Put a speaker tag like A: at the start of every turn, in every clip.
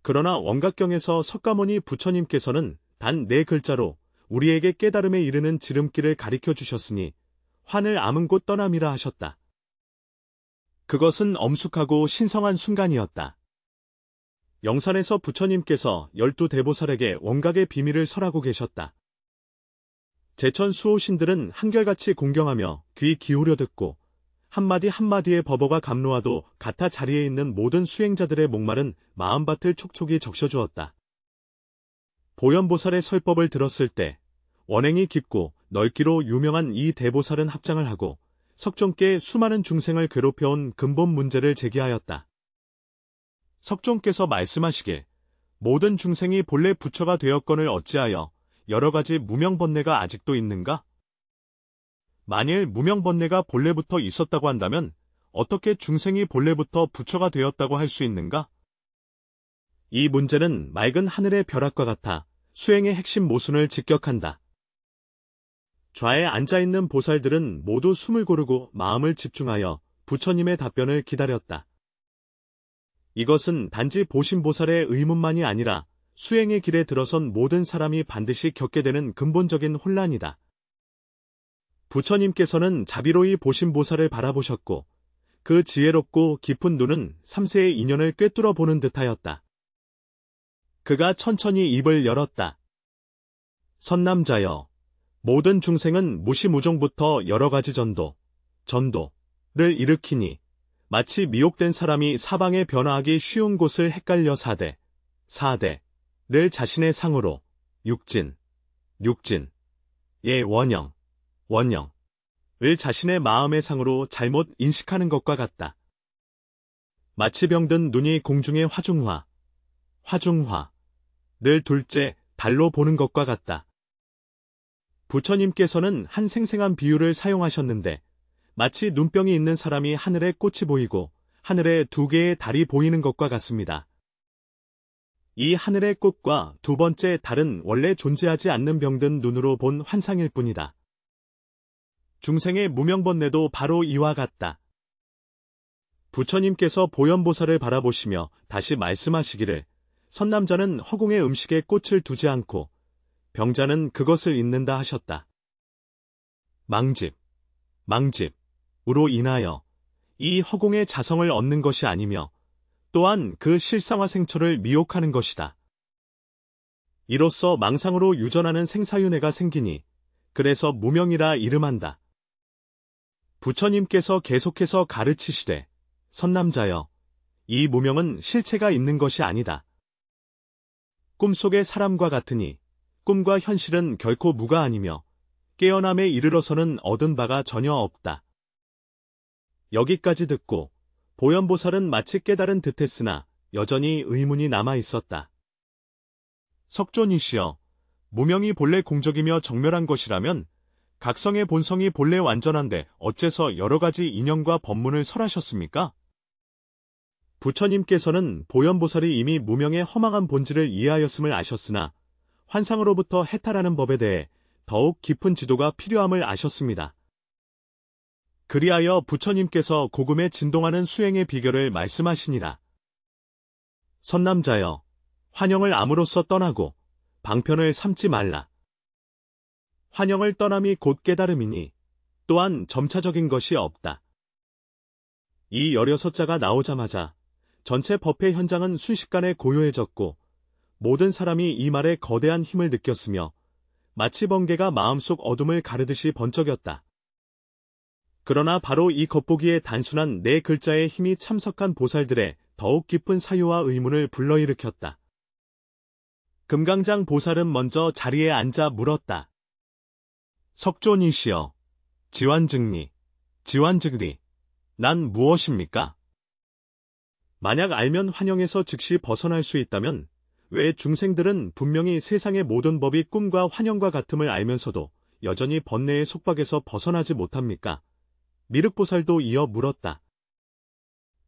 A: 그러나 원각경에서 석가모니 부처님께서는 단 4글자로 우리에게 깨달음에 이르는 지름길을 가리켜 주셨으니 환을 아문 곳 떠남이라 하셨다. 그것은 엄숙하고 신성한 순간이었다. 영산에서 부처님께서 12대보살에게 원각의 비밀을 설하고 계셨다. 제천 수호신들은 한결같이 공경하며 귀 기울여 듣고 한마디 한마디의 법어가 감로와도 같아 자리에 있는 모든 수행자들의 목마른 마음밭을 촉촉이 적셔주었다. 보현보살의 설법을 들었을 때 원행이 깊고 넓기로 유명한 이 대보살은 합장을 하고 석종께 수많은 중생을 괴롭혀온 근본 문제를 제기하였다. 석종께서 말씀하시길 모든 중생이 본래 부처가 되었거늘 어찌하여 여러 가지 무명번뇌가 아직도 있는가? 만일 무명번뇌가 본래부터 있었다고 한다면 어떻게 중생이 본래부터 부처가 되었다고 할 수 있는가? 이 문제는 맑은 하늘의 벼락과 같아 수행의 핵심 모순을 직격한다. 좌에 앉아있는 보살들은 모두 숨을 고르고 마음을 집중하여 부처님의 답변을 기다렸다. 이것은 단지 보신보살의 의문만이 아니라 수행의 길에 들어선 모든 사람이 반드시 겪게 되는 근본적인 혼란이다. 부처님께서는 자비로이 보신보살을 바라보셨고 그 지혜롭고 깊은 눈은 3세의 인연을 꿰뚫어 보는 듯하였다. 그가 천천히 입을 열었다. 선남자여, 모든 중생은 무시무종부터 여러 가지 전도를 일으키니 마치 미혹된 사람이 사방에 변화하기 쉬운 곳을 헷갈려 사대를 자신의 상으로 육진의 원형을 자신의 마음의 상으로 잘못 인식하는 것과 같다. 마치 병든 눈이 공중의 화중화를 둘째 달로 보는 것과 같다. 부처님께서는 한 생생한 비유를 사용하셨는데 마치 눈병이 있는 사람이 하늘에 꽃이 보이고 하늘에 2개의 달이 보이는 것과 같습니다. 이 하늘의 꽃과 두 번째 달은 원래 존재하지 않는 병든 눈으로 본 환상일 뿐이다. 중생의 무명번뇌도 바로 이와 같다. 부처님께서 보현보살을 바라보시며 다시 말씀하시기를 선남자는 허공의 음식에 꽃을 두지 않고 병자는 그것을 잊는다 하셨다. 망집으로 인하여 이 허공의 자성을 얻는 것이 아니며 또한 그 실상화생처를 미혹하는 것이다. 이로써 망상으로 유전하는 생사윤회가 생기니 그래서 무명이라 이름한다. 부처님께서 계속해서 가르치시되 선남자여, 이 무명은 실체가 있는 것이 아니다. 꿈속의 사람과 같으니 꿈과 현실은 결코 무가 아니며 깨어남에 이르러서는 얻은 바가 전혀 없다. 여기까지 듣고 보현보살은 마치 깨달은 듯했으나 여전히 의문이 남아 있었다. 석존이시여, 무명이 본래 공적이며 정멸한 것이라면 각성의 본성이 본래 완전한데 어째서 여러 가지 인연과 법문을 설하셨습니까? 부처님께서는 보현보살이 이미 무명의 허망한 본질을 이해하였음을 아셨으나 환상으로부터 해탈하는 법에 대해 더욱 깊은 지도가 필요함을 아셨습니다. 그리하여 부처님께서 고금에 진동하는 수행의 비결을 말씀하시니라. 선남자여, 환영을 암으로써 떠나고 방편을 삼지 말라. 환영을 떠남이 곧 깨달음이니 또한 점차적인 것이 없다. 이 16자가 나오자마자 전체 법회 현장은 순식간에 고요해졌고 모든 사람이 이 말에 거대한 힘을 느꼈으며 마치 번개가 마음속 어둠을 가르듯이 번쩍였다. 그러나 바로 이 겉보기에 단순한 4글자의 힘이 참석한 보살들의 더욱 깊은 사유와 의문을 불러일으켰다. 금강장 보살은 먼저 자리에 앉아 물었다. 석존이시여, 지완즉리, 난 무엇입니까? 만약 알면 환영에서 즉시 벗어날 수 있다면 왜 중생들은 분명히 세상의 모든 법이 꿈과 환영과 같음을 알면서도 여전히 번뇌의 속박에서 벗어나지 못합니까? 미륵보살도 이어 물었다.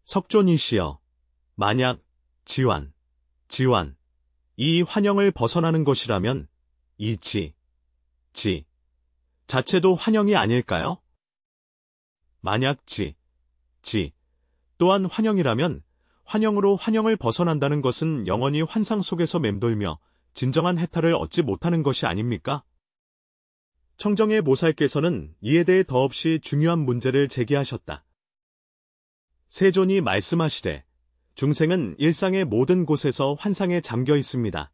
A: 석존이시여, 만약 지완, 이 환영을 벗어나는 것이라면 이 지 자체도 환영이 아닐까요? 만약 지 또한 환영이라면 환영으로 환영을 벗어난다는 것은 영원히 환상 속에서 맴돌며 진정한 해탈을 얻지 못하는 것이 아닙니까? 청정의 모살께서는 이에 대해 더없이 중요한 문제를 제기하셨다. 세존이 말씀하시되 중생은 일상의 모든 곳에서 환상에 잠겨 있습니다.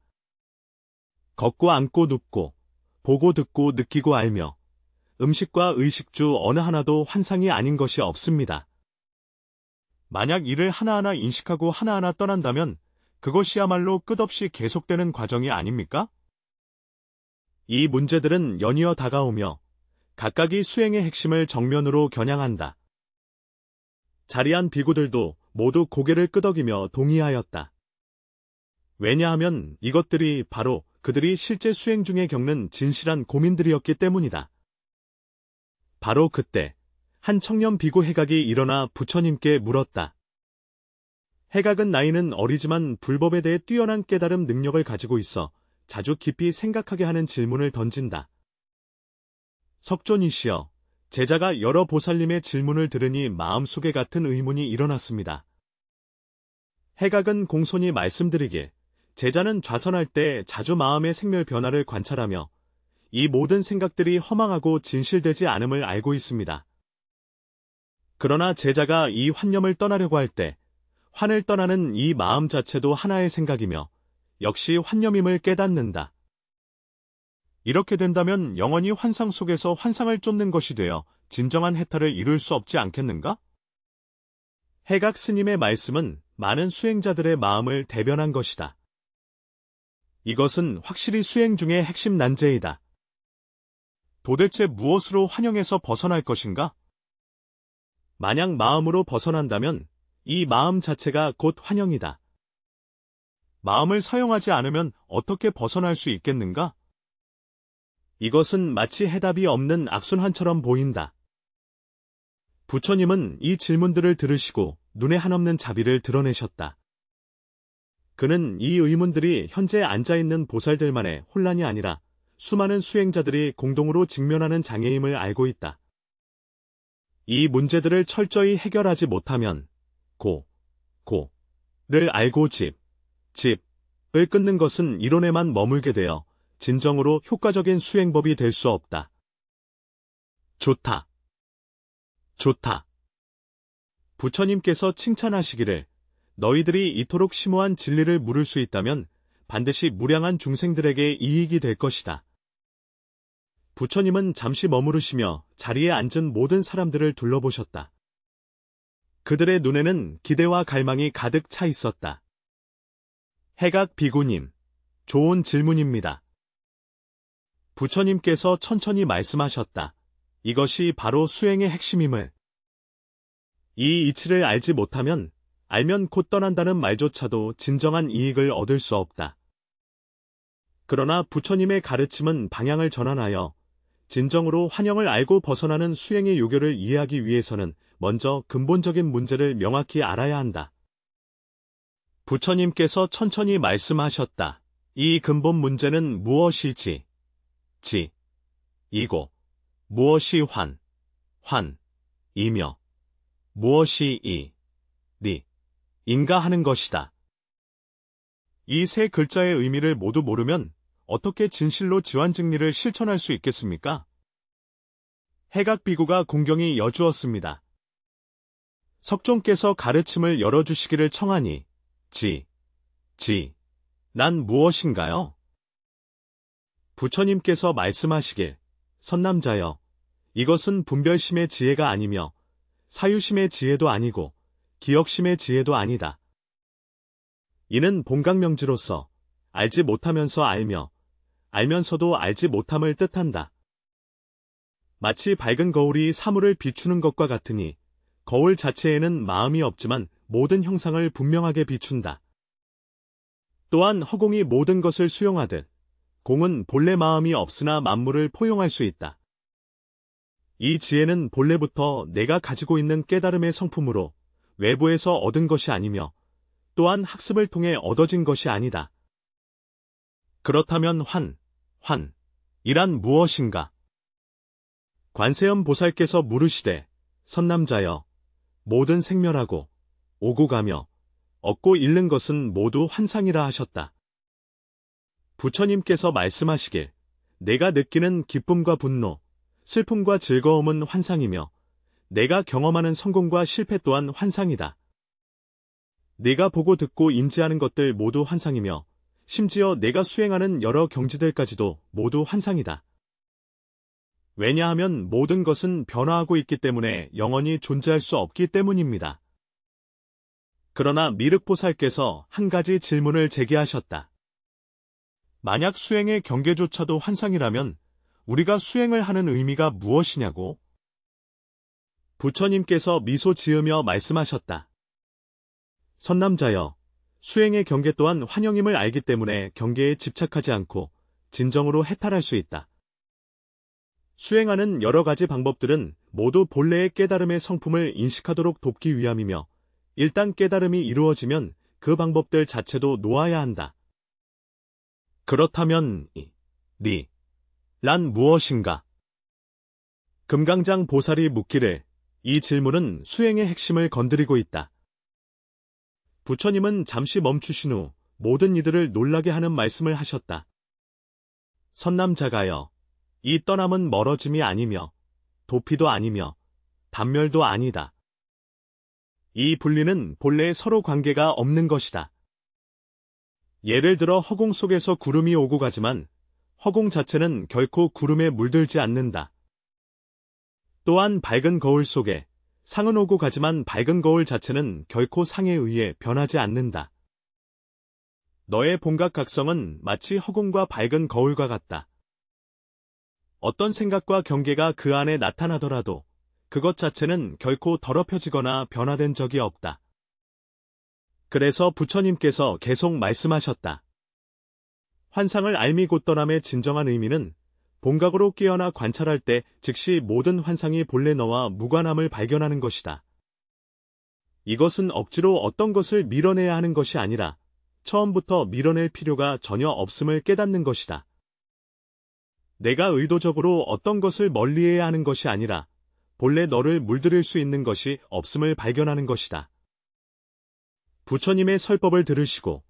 A: 걷고 앉고 눕고 보고 듣고 느끼고 알며 음식과 의식 중 어느 하나도 환상이 아닌 것이 없습니다. 만약 이를 하나하나 인식하고 하나하나 떠난다면 그것이야말로 끝없이 계속되는 과정이 아닙니까? 이 문제들은 연이어 다가오며 각각이 수행의 핵심을 정면으로 겨냥한다. 자리한 비구들도 모두 고개를 끄덕이며 동의하였다. 왜냐하면 이것들이 바로 그들이 실제 수행 중에 겪는 진실한 고민들이었기 때문이다. 바로 그때 한 청년 비구 해각이 일어나 부처님께 물었다. 해각은 나이는 어리지만 불법에 대해 뛰어난 깨달음 능력을 가지고 있어 자주 깊이 생각하게 하는 질문을 던진다. 석존이시여, 제자가 여러 보살님의 질문을 들으니 마음속에 같은 의문이 일어났습니다. 해각은 공손히 말씀드리길, 제자는 좌선할 때 자주 마음의 생멸 변화를 관찰하며 이 모든 생각들이 허망하고 진실되지 않음을 알고 있습니다. 그러나 제자가 이 환념을 떠나려고 할 때 환을 떠나는 이 마음 자체도 하나의 생각이며 역시 환념임을 깨닫는다. 이렇게 된다면 영원히 환상 속에서 환상을 쫓는 것이 되어 진정한 해탈을 이룰 수 없지 않겠는가? 해각 스님의 말씀은 많은 수행자들의 마음을 대변한 것이다. 이것은 확실히 수행 중의 핵심 난제이다. 도대체 무엇으로 환영에서 벗어날 것인가? 만약 마음으로 벗어난다면 이 마음 자체가 곧 환영이다. 마음을 사용하지 않으면 어떻게 벗어날 수 있겠는가? 이것은 마치 해답이 없는 악순환처럼 보인다. 부처님은 이 질문들을 들으시고 눈에 한없는 자비를 드러내셨다. 그는 이 의문들이 현재 앉아있는 보살들만의 혼란이 아니라 수많은 수행자들이 공동으로 직면하는 장애임을 알고 있다. 이 문제들을 철저히 해결하지 못하면 를 알고 집을 끊는 것은 이론에만 머물게 되어 진정으로 효과적인 수행법이 될 수 없다. 좋다. 부처님께서 칭찬하시기를 너희들이 이토록 심오한 진리를 물을 수 있다면 반드시 무량한 중생들에게 이익이 될 것이다. 부처님은 잠시 머무르시며 자리에 앉은 모든 사람들을 둘러보셨다. 그들의 눈에는 기대와 갈망이 가득 차 있었다. 해각 비구님, 좋은 질문입니다. 부처님께서 천천히 말씀하셨다. 이것이 바로 수행의 핵심임을. 이 이치를 알지 못하면 알면 곧 떠난다는 말조차도 진정한 이익을 얻을 수 없다. 그러나 부처님의 가르침은 방향을 전환하여 진정으로 환영을 알고 벗어나는 수행의 요결을 이해하기 위해서는 먼저 근본적인 문제를 명확히 알아야 한다. 부처님께서 천천히 말씀하셨다. 이 근본 문제는 무엇이지? 이고 무엇이 환이며 무엇이 인가 하는 것이다. 이 세 글자의 의미를 모두 모르면 어떻게 진실로 지환증리를 실천할 수 있겠습니까? 해각 비구가 공경히 여주었습니다. 석존께서 가르침을 열어주시기를 청하니 난 무엇인가요? 부처님께서 말씀하시길 선남자여, 이것은 분별심의 지혜가 아니며 사유심의 지혜도 아니고 기억심의 지혜도 아니다. 이는 본강명지로서 알지 못하면서 알며 알면서도 알지 못함을 뜻한다. 마치 밝은 거울이 사물을 비추는 것과 같으니 거울 자체에는 마음이 없지만 모든 형상을 분명하게 비춘다. 또한 허공이 모든 것을 수용하듯 공은 본래 마음이 없으나 만물을 포용할 수 있다. 이 지혜는 본래부터 내가 가지고 있는 깨달음의 성품으로 외부에서 얻은 것이 아니며 또한 학습을 통해 얻어진 것이 아니다. 그렇다면 환이란 무엇인가? 관세음 보살께서 물으시되 선남자여, 모든 생멸하고 오고 가며 얻고 잃는 것은 모두 환상이라 하셨다. 부처님께서 말씀하시길, 내가 느끼는 기쁨과 분노, 슬픔과 즐거움은 환상이며 내가 경험하는 성공과 실패 또한 환상이다. 내가 보고 듣고 인지하는 것들 모두 환상이며 심지어 내가 수행하는 여러 경지들까지도 모두 환상이다. 왜냐하면 모든 것은 변화하고 있기 때문에 영원히 존재할 수 없기 때문입니다. 그러나 미륵보살께서 한 가지 질문을 제기하셨다. 만약 수행의 경계조차도 환상이라면 우리가 수행을 하는 의미가 무엇이냐고? 부처님께서 미소 지으며 말씀하셨다. 선남자여, 수행의 경계 또한 환영임을 알기 때문에 경계에 집착하지 않고 진정으로 해탈할 수 있다. 수행하는 여러 가지 방법들은 모두 본래의 깨달음의 성품을 인식하도록 돕기 위함이며 일단 깨달음이 이루어지면 그 방법들 자체도 놓아야 한다. 그렇다면 란 무엇인가? 금강장 보살이 묻기를, 이 질문은 수행의 핵심을 건드리고 있다. 부처님은 잠시 멈추신 후 모든 이들을 놀라게 하는 말씀을 하셨다. 선남자가여, 이 떠남은 멀어짐이 아니며 도피도 아니며 단멸도 아니다. 이 분리는 본래 서로 관계가 없는 것이다. 예를 들어 허공 속에서 구름이 오고 가지만 허공 자체는 결코 구름에 물들지 않는다. 또한 밝은 거울 속에 상은 오고 가지만 밝은 거울 자체는 결코 상에 의해 변하지 않는다. 너의 본각각성은 마치 허공과 밝은 거울과 같다. 어떤 생각과 경계가 그 안에 나타나더라도 그것 자체는 결코 더럽혀지거나 변화된 적이 없다. 그래서 부처님께서 계속 말씀하셨다. 환상을 알미 곧 떠남의 진정한 의미는 본각으로 깨어나 관찰할 때 즉시 모든 환상이 본래 너와 무관함을 발견하는 것이다. 이것은 억지로 어떤 것을 밀어내야 하는 것이 아니라 처음부터 밀어낼 필요가 전혀 없음을 깨닫는 것이다. 내가 의도적으로 어떤 것을 멀리해야 하는 것이 아니라 본래 너를 물들일 수 있는 것이 없음을 발견하는 것이다. 부처님의 설법을 들으시고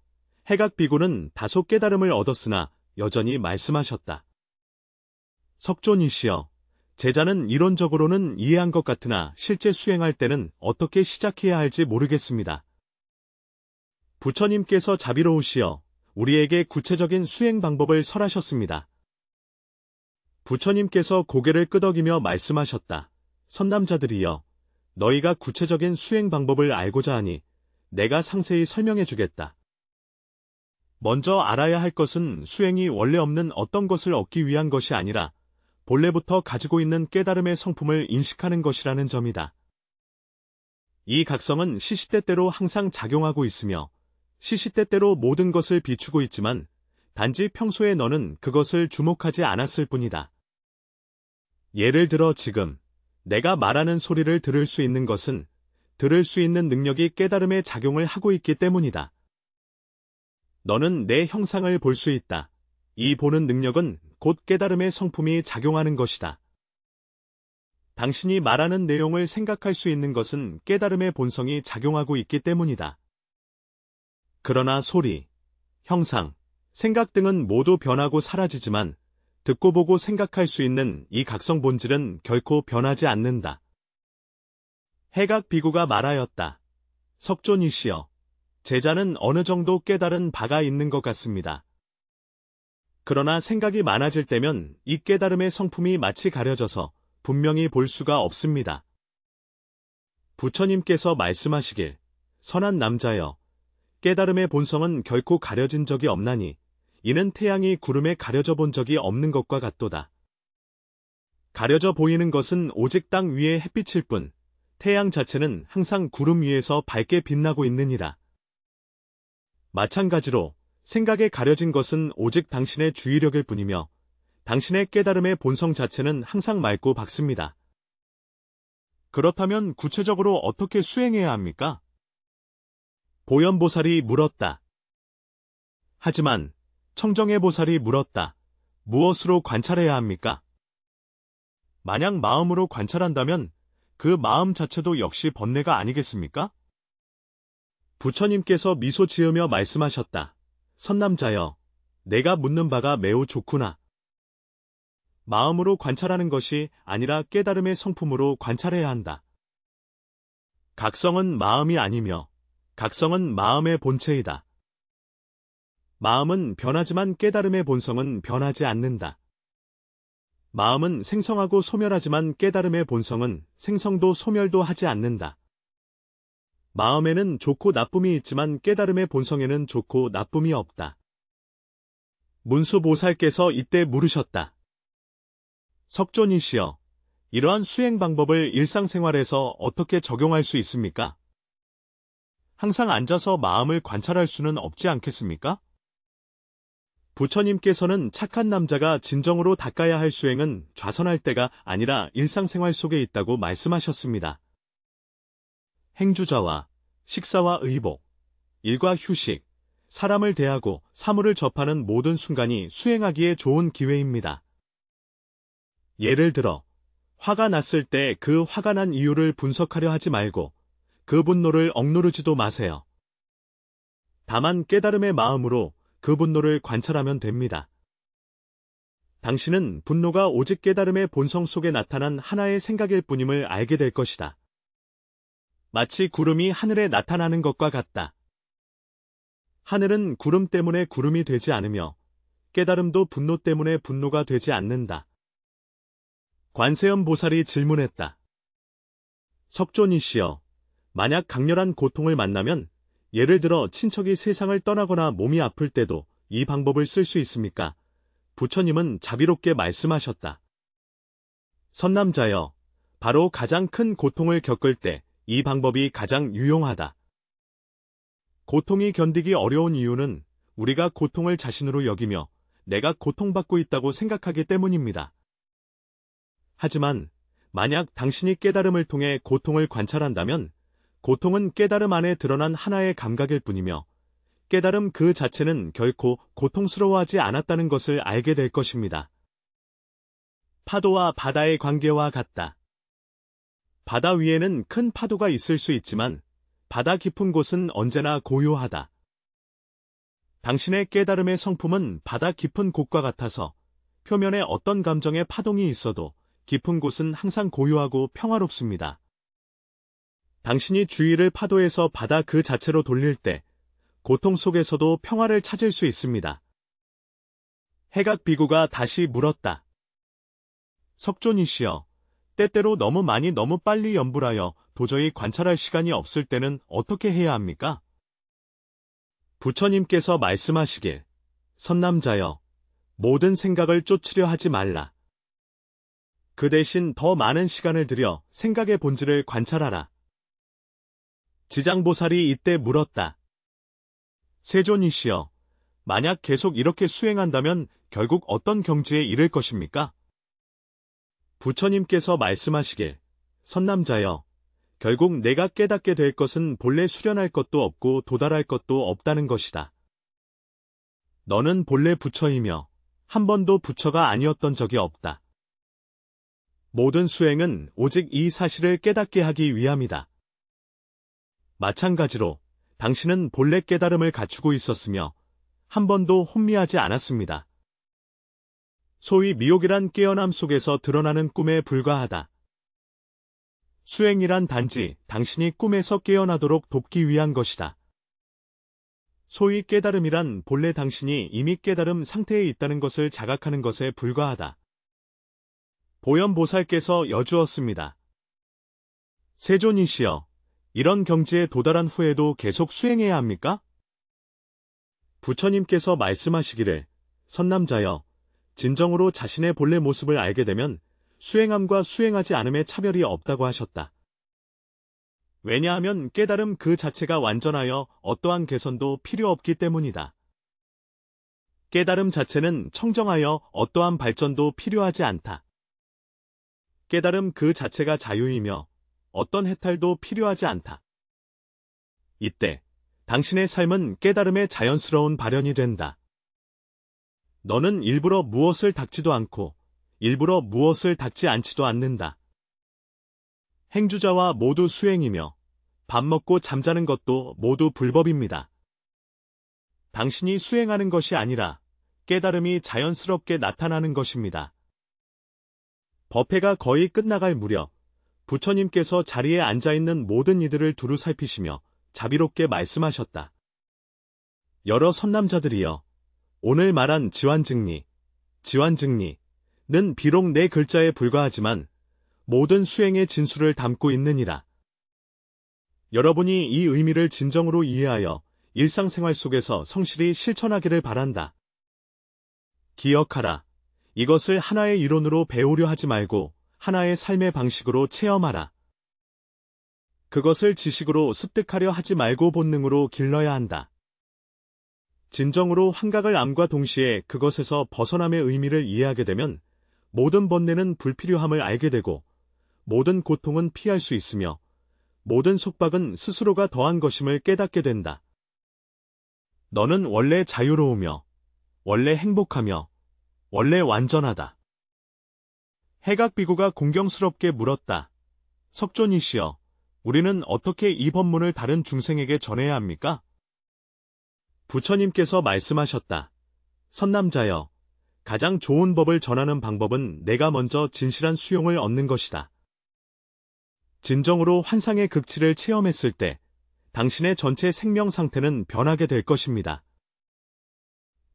A: 해각비구는 다소 깨달음을 얻었으나 여전히 말씀하셨다. 석존이시여, 제자는 이론적으로는 이해한 것 같으나 실제 수행할 때는 어떻게 시작해야 할지 모르겠습니다. 부처님께서 자비로우시여 우리에게 구체적인 수행 방법을 설하셨습니다. 부처님께서 고개를 끄덕이며 말씀하셨다. 선남자들이여, 너희가 구체적인 수행 방법을 알고자 하니 내가 상세히 설명해 주겠다. 먼저 알아야 할 것은 수행이 원래 없는 어떤 것을 얻기 위한 것이 아니라 본래부터 가지고 있는 깨달음의 성품을 인식하는 것이라는 점이다. 이 각성은 시시때때로 항상 작용하고 있으며 시시때때로 모든 것을 비추고 있지만 단지 평소에 너는 그것을 주목하지 않았을 뿐이다. 예를 들어 지금 내가 말하는 소리를 들을 수 있는 것은 들을 수 있는 능력이 깨달음의 작용을 하고 있기 때문이다. 너는 내 형상을 볼 수 있다. 이 보는 능력은 곧 깨달음의 성품이 작용하는 것이다. 당신이 말하는 내용을 생각할 수 있는 것은 깨달음의 본성이 작용하고 있기 때문이다. 그러나 소리, 형상, 생각 등은 모두 변하고 사라지지만 듣고 보고 생각할 수 있는 이 각성 본질은 결코 변하지 않는다. 해각비구가 말하였다. 석존이시여, 제자는 어느 정도 깨달은 바가 있는 것 같습니다. 그러나 생각이 많아질 때면 이 깨달음의 성품이 마치 가려져서 분명히 볼 수가 없습니다. 부처님께서 말씀하시길, 선한 남자여, 깨달음의 본성은 결코 가려진 적이 없나니 이는 태양이 구름에 가려져 본 적이 없는 것과 같도다. 가려져 보이는 것은 오직 땅 위의 햇빛일 뿐, 태양 자체는 항상 구름 위에서 밝게 빛나고 있느니라. 마찬가지로 생각에 가려진 것은 오직 당신의 주의력일 뿐이며 당신의 깨달음의 본성 자체는 항상 맑고 밝습니다. 그렇다면 구체적으로 어떻게 수행해야 합니까? 보현보살이 물었다. 하지만 청정해보살이 물었다. 무엇으로 관찰해야 합니까? 만약 마음으로 관찰한다면 그 마음 자체도 역시 번뇌가 아니겠습니까? 부처님께서 미소 지으며 말씀하셨다. 선남자여, 내가 묻는 바가 매우 좋구나. 마음으로 관찰하는 것이 아니라 깨달음의 성품으로 관찰해야 한다. 각성은 마음이 아니며 각성은 마음의 본체이다. 마음은 변하지만 깨달음의 본성은 변하지 않는다. 마음은 생성하고 소멸하지만 깨달음의 본성은 생성도 소멸도 하지 않는다. 마음에는 좋고 나쁨이 있지만 깨달음의 본성에는 좋고 나쁨이 없다. 문수보살께서 이때 물으셨다. 석존이시여, 이러한 수행 방법을 일상생활에서 어떻게 적용할 수 있습니까? 항상 앉아서 마음을 관찰할 수는 없지 않겠습니까? 부처님께서는 착한 남자가 진정으로 닦아야 할 수행은 좌선할 때가 아니라 일상생활 속에 있다고 말씀하셨습니다. 행주자와 식사와 의복, 일과 휴식, 사람을 대하고 사물을 접하는 모든 순간이 수행하기에 좋은 기회입니다. 예를 들어, 화가 났을 때 그 화가 난 이유를 분석하려 하지 말고 그 분노를 억누르지도 마세요. 다만 깨달음의 마음으로 그 분노를 관찰하면 됩니다. 당신은 분노가 오직 깨달음의 본성 속에 나타난 하나의 생각일 뿐임을 알게 될 것이다. 마치 구름이 하늘에 나타나는 것과 같다. 하늘은 구름 때문에 구름이 되지 않으며 깨달음도 분노 때문에 분노가 되지 않는다. 관세음 보살이 질문했다. 석존이시여, 만약 강렬한 고통을 만나면 예를 들어 친척이 세상을 떠나거나 몸이 아플 때도 이 방법을 쓸 수 있습니까? 부처님은 자비롭게 말씀하셨다. 선남자여, 바로 가장 큰 고통을 겪을 때 이 방법이 가장 유용하다. 고통이 견디기 어려운 이유는 우리가 고통을 자신으로 여기며 내가 고통받고 있다고 생각하기 때문입니다. 하지만 만약 당신이 깨달음을 통해 고통을 관찰한다면 고통은 깨달음 안에 드러난 하나의 감각일 뿐이며 깨달음 그 자체는 결코 고통스러워하지 않았다는 것을 알게 될 것입니다. 파도와 바다의 관계와 같다. 바다 위에는 큰 파도가 있을 수 있지만 바다 깊은 곳은 언제나 고요하다. 당신의 깨달음의 성품은 바다 깊은 곳과 같아서 표면에 어떤 감정의 파동이 있어도 깊은 곳은 항상 고요하고 평화롭습니다. 당신이 주의를 파도에서 바다 그 자체로 돌릴 때 고통 속에서도 평화를 찾을 수 있습니다. 해각 비구가 다시 물었다. 석존이시여, 때때로 너무 많이 너무 빨리 염불하여 도저히 관찰할 시간이 없을 때는 어떻게 해야 합니까? 부처님께서 말씀하시길, 선남자여, 모든 생각을 쫓으려 하지 말라. 그 대신 더 많은 시간을 들여 생각의 본질을 관찰하라. 지장보살이 이때 물었다. 세존이시여, 만약 계속 이렇게 수행한다면 결국 어떤 경지에 이를 것입니까? 부처님께서 말씀하시길, 선남자여, 결국 내가 깨닫게 될 것은 본래 수련할 것도 없고 도달할 것도 없다는 것이다. 너는 본래 부처이며 한 번도 부처가 아니었던 적이 없다. 모든 수행은 오직 이 사실을 깨닫게 하기 위함이다. 마찬가지로 당신은 본래 깨달음을 갖추고 있었으며 한 번도 혼미하지 않았습니다. 소위 미혹이란 깨어남 속에서 드러나는 꿈에 불과하다. 수행이란 단지 당신이 꿈에서 깨어나도록 돕기 위한 것이다. 소위 깨달음이란 본래 당신이 이미 깨달음 상태에 있다는 것을 자각하는 것에 불과하다. 보현보살께서 여주었습니다. 세존이시여, 이런 경지에 도달한 후에도 계속 수행해야 합니까? 부처님께서 말씀하시기를, 선남자여, 진정으로 자신의 본래 모습을 알게 되면 수행함과 수행하지 않음의 차별이 없다고 하셨다. 왜냐하면 깨달음 그 자체가 완전하여 어떠한 개선도 필요 없기 때문이다. 깨달음 자체는 청정하여 어떠한 발전도 필요하지 않다. 깨달음 그 자체가 자유이며 어떤 해탈도 필요하지 않다. 이때 당신의 삶은 깨달음의 자연스러운 발현이 된다. 너는 일부러 무엇을 닦지도 않고 일부러 무엇을 닦지 않지도 않는다. 행주자와 모두 수행이며 밥 먹고 잠자는 것도 모두 불법입니다. 당신이 수행하는 것이 아니라 깨달음이 자연스럽게 나타나는 것입니다. 법회가 거의 끝나갈 무렵 부처님께서 자리에 앉아있는 모든 이들을 두루 살피시며 자비롭게 말씀하셨다. 여러 선남자들이여, 오늘 말한 지완증리는 비록 네 글자에 불과하지만 모든 수행의 진수를 담고 있느니라. 여러분이 이 의미를 진정으로 이해하여 일상생활 속에서 성실히 실천하기를 바란다. 기억하라. 이것을 하나의 이론으로 배우려 하지 말고 하나의 삶의 방식으로 체험하라. 그것을 지식으로 습득하려 하지 말고 본능으로 길러야 한다. 진정으로 환각을 암과 동시에 그것에서 벗어남의 의미를 이해하게 되면 모든 번뇌는 불필요함을 알게 되고 모든 고통은 피할 수 있으며 모든 속박은 스스로가 더한 것임을 깨닫게 된다. 너는 원래 자유로우며 원래 행복하며 원래 완전하다. 해각비구가 공경스럽게 물었다. 석존이시여, 우리는 어떻게 이 법문을 다른 중생에게 전해야 합니까? 부처님께서 말씀하셨다. 선남자여, 가장 좋은 법을 전하는 방법은 내가 먼저 진실한 수용을 얻는 것이다. 진정으로 환상의 극치를 체험했을 때 당신의 전체 생명 상태는 변하게 될 것입니다.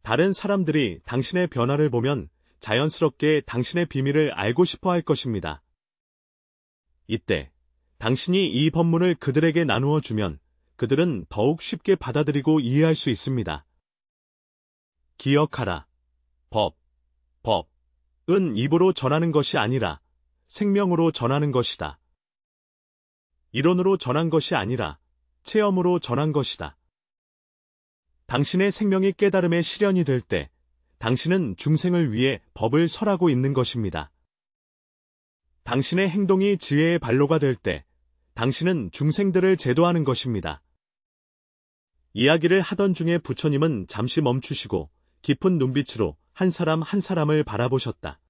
A: 다른 사람들이 당신의 변화를 보면 자연스럽게 당신의 비밀을 알고 싶어 할 것입니다. 이때 당신이 이 법문을 그들에게 나누어 주면 그들은 더욱 쉽게 받아들이고 이해할 수 있습니다. 기억하라. 법은 입으로 전하는 것이 아니라 생명으로 전하는 것이다. 이론으로 전한 것이 아니라 체험으로 전한 것이다. 당신의 생명이 깨달음의 실현이 될 때 당신은 중생을 위해 법을 설하고 있는 것입니다. 당신의 행동이 지혜의 발로가 될 때 당신은 중생들을 제도하는 것입니다. 이야기를 하던 중에 부처님은 잠시 멈추시고 깊은 눈빛으로 한 사람 한 사람을 바라보셨다.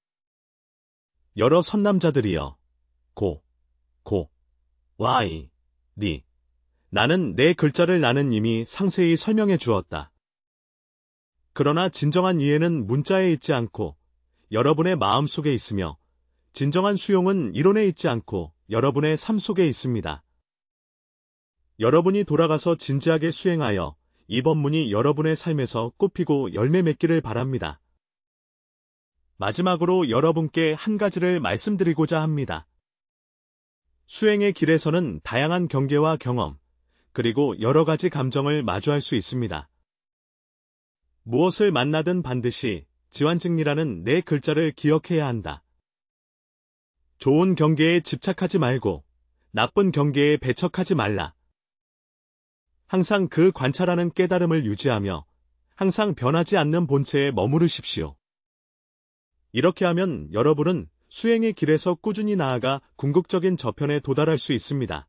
A: 여러 선남자들이여, 나는 네 글자를 나는 이미 상세히 설명해 주었다. 그러나 진정한 이해는 문자에 있지 않고 여러분의 마음 속에 있으며 진정한 수용은 이론에 있지 않고 여러분의 삶 속에 있습니다. 여러분이 돌아가서 진지하게 수행하여 이 법문이 여러분의 삶에서 꽃피고 열매 맺기를 바랍니다. 마지막으로 여러분께 한 가지를 말씀드리고자 합니다. 수행의 길에서는 다양한 경계와 경험, 그리고 여러 가지 감정을 마주할 수 있습니다. 무엇을 만나든 반드시 지완증리라는 네 글자를 기억해야 한다. 좋은 경계에 집착하지 말고 나쁜 경계에 배척하지 말라. 항상 그 관찰하는 깨달음을 유지하며 항상 변하지 않는 본체에 머무르십시오. 이렇게 하면 여러분은 수행의 길에서 꾸준히 나아가 궁극적인 저편에 도달할 수 있습니다.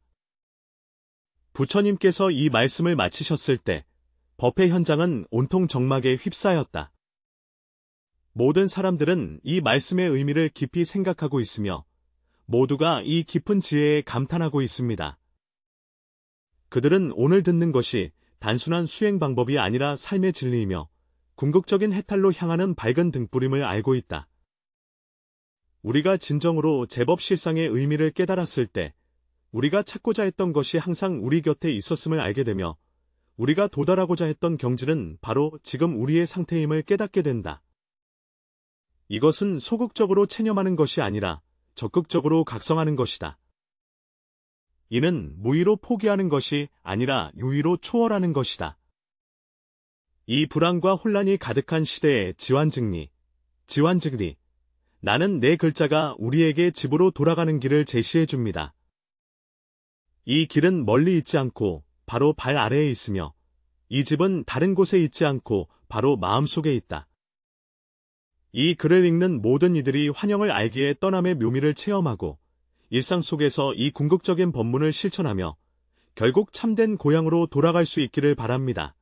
A: 부처님께서 이 말씀을 마치셨을 때 법회 현장은 온통 정막에 휩싸였다. 모든 사람들은 이 말씀의 의미를 깊이 생각하고 있으며 모두가 이 깊은 지혜에 감탄하고 있습니다. 그들은 오늘 듣는 것이 단순한 수행 방법이 아니라 삶의 진리이며 궁극적인 해탈로 향하는 밝은 등불임을 알고 있다. 우리가 진정으로 제법 실상의 의미를 깨달았을 때 우리가 찾고자 했던 것이 항상 우리 곁에 있었음을 알게 되며 우리가 도달하고자 했던 경지는 바로 지금 우리의 상태임을 깨닫게 된다. 이것은 소극적으로 체념하는 것이 아니라 적극적으로 각성하는 것이다. 이는 무의로 포기하는 것이 아니라 유의로 초월하는 것이다. 이 불안과 혼란이 가득한 시대의 지완증리, 나는 네 글자가 우리에게 집으로 돌아가는 길을 제시해 줍니다. 이 길은 멀리 있지 않고 바로 발 아래에 있으며 이 집은 다른 곳에 있지 않고 바로 마음속에 있다. 이 글을 읽는 모든 이들이 환영을 알기에 떠남의 묘미를 체험하고 일상 속에서 이 궁극적인 법문을 실천하며 결국 참된 고향으로 돌아갈 수 있기를 바랍니다.